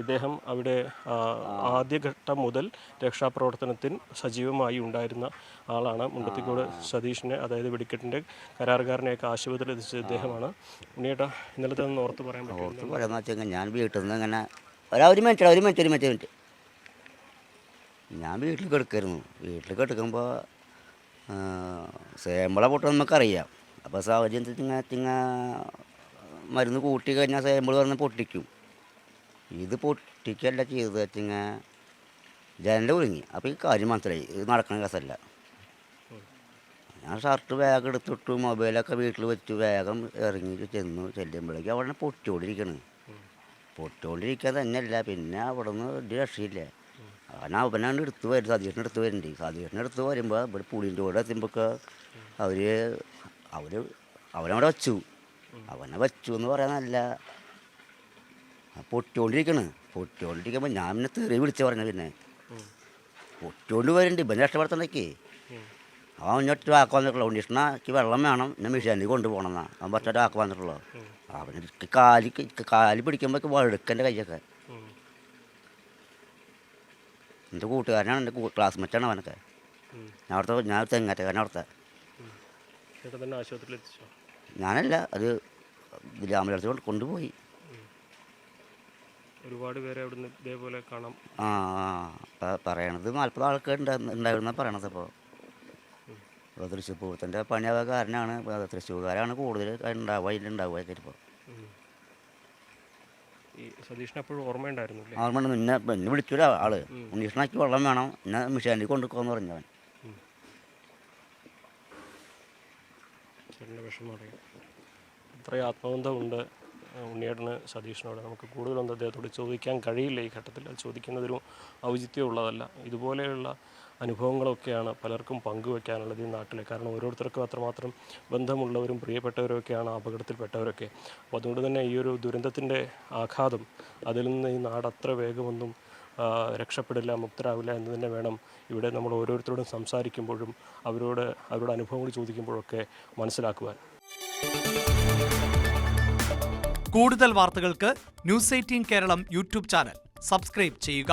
ഇദ്ദേഹം അവിടെ ആദ്യഘട്ടം മുതൽ രക്ഷാപ്രവർത്തനത്തിൽ സജീവമായി ഉണ്ടായിരുന്ന ആളാണ്. മുണ്ടത്തിക്കോട് സതീഷിനെ, അതായത് വെടിക്കെട്ടിൻ്റെ കരാറുകാരനെയൊക്കെ ആശുപത്രിയിൽ എത്തിച്ചത് ഇദ്ദേഹമാണ്. ഉണ്ണിയേട്ടാ, ഇന്നലത്തെ ഒന്ന് ഓർത്ത് പറയാൻ പറ്റും? ഓർത്ത് പറയാമെന്ന് വെച്ചാൽ ഞാൻ വീട്ടിൽ നിന്ന് ഇങ്ങനെ ഒരു മിനിറ്റ് ഞാൻ വീട്ടിൽ കിടക്കായിരുന്നു. വീട്ടിൽ കിടക്കുമ്പോൾ സേമ്പള പൊട്ടം നമുക്കറിയാം. അപ്പോൾ സാഹചര്യം തിങ്ങ മരുന്ന് കൂട്ടി കഴിഞ്ഞാൽ സേമ്പിൾ പറഞ്ഞ് പൊട്ടിക്കും. ഇത് പൊട്ടിക്കല്ല ചെയ്തത് വെച്ചിങ്ങ ജനൽ ഒഴുങ്ങി. അപ്പോൾ ഈ കാര്യം മനസ്സിലായി, ഇത് നടക്കുന്ന കേസല്ല. ഞാൻ ഷർട്ട് വേഗം എടുത്തിട്ടു, മൊബൈലൊക്കെ വീട്ടിൽ വെച്ചു, വേഗം ഇറങ്ങി ചെല്ലുമ്പോഴേക്കും അവിടെ പൊട്ടിക്കൊണ്ടിരിക്കുക തന്നെയല്ല. പിന്നെ അവിടെ നിന്ന് ഒരു രക്ഷയില്ല. കാരണം അവനാണ് എടുത്ത് വരും, സതീഷിനെടുത്ത് വരുന്നുണ്ട്. സതീഷിനെടുത്ത് വരുമ്പോൾ ഇവിടെ പുളിൻ്റെ കൂടെ എത്തുമ്പോഴൊക്കെ അവനവിടെ വെച്ചു. അവനെ വെച്ചു എന്ന് പറയാനല്ല, പൊട്ടിക്കൊണ്ടിരിക്കുമ്പോൾ ഞാൻ പിന്നെ തെറി വിളിച്ച് പറഞ്ഞു. പിന്നെ പൊട്ടിക്കൊണ്ട് വരുന്നുണ്ട്, ഇപ്പം രക്ഷപ്പെടുത്തണ്ടേക്ക്. അവൻ ഒറ്റ വാക്ക് വന്നിട്ടുള്ളൂ, ഉണ്ണീഷ്ണക്ക് വെള്ളം വേണം, എന്നെ മിഷാനിൽ കൊണ്ടുപോകണമെന്നാണ് അവൻ പറഞ്ഞ വാക്ക് വന്നിട്ടുള്ളൂ. അവന് കാല് പിടിക്കുമ്പോൾ വഴുക്കൻ്റെ കൈയൊക്കെ. എൻ്റെ കൂട്ടുകാരനാണ്, എൻ്റെ ക്ലാസ്മേറ്റാണ് അവനൊക്കെ. ഞാൻ തെങ്ങാറ്റക്കാരൻ അവിടുത്തെ. ഞാനല്ല, അത് ഗ്രാമത്തിൽ കൊണ്ടുപോയി. ഒരുപാട് പേരെ അവിടുന്ന് ഇതേപോലെ കാണാം. പറയണത് 40 ആൾക്കാർ ഉണ്ടായിരുന്ന പറയണത്. ഇപ്പോൾ തൃശ്ശൂർ പൂരത്തിൻ്റെ പണിയാകാരനാണ്, തൃശ്ശൂർക്കാരാണ് കൂടുതൽ അതിലുണ്ടാവുക. ഇപ്പോൾ ഈ സതീഷിന് എപ്പോഴും ഓർമ്മയുണ്ടായിരുന്നു. ഓർമ്മയുണ്ട്. എന്നെ വിളിച്ചൊരു ആള്, ഉണ്ണീഷ്ണക്ക് വെള്ളം വേണം, എന്നെ മിഷാനിൽ കൊണ്ടുപോകാന്ന് പറഞ്ഞവൻ. ചേട്ടൻ്റെ വിഷമം അറിയാം. ഇത്രയും ആത്മബന്ധമുണ്ട് ഉണ്ണിയേട്ടന് സതീഷിനോട്. നമുക്ക് കൂടുതലൊന്നും അദ്ദേഹത്തോട് ചോദിക്കാൻ കഴിയില്ല ഈ ഘട്ടത്തിൽ. അത് ചോദിക്കുന്നതൊരു ഔചിത്യമുള്ളതല്ല. ഇതുപോലെയുള്ള അനുഭവങ്ങളൊക്കെയാണ് പലർക്കും പങ്കുവെക്കാനുള്ളത് ഈ നാട്ടിലെ. കാരണം ഓരോരുത്തർക്കും അത്രമാത്രം ബന്ധമുള്ളവരും പ്രിയപ്പെട്ടവരൊക്കെയാണ് അപകടത്തിൽപ്പെട്ടവരൊക്കെ. അപ്പോൾ അതുകൊണ്ട് തന്നെ ഈ ഒരു ദുരന്തത്തിൻ്റെ ആഘാതം, അതിൽ നിന്ന് ഈ നാട് അത്ര വേഗമൊന്നും രക്ഷപ്പെടില്ല, മുക്തരാവില്ല എന്ന് തന്നെ വേണം ഇവിടെ നമ്മൾ ഓരോരുത്തരോടും സംസാരിക്കുമ്പോഴും അവരുടെ അനുഭവങ്ങൾ ചോദിക്കുമ്പോഴൊക്കെ മനസ്സിലാക്കുവാൻ. കൂടുതൽ വാർത്തകൾക്ക് news 18 Keralam YouTube channel subscribe ചെയ്യുക.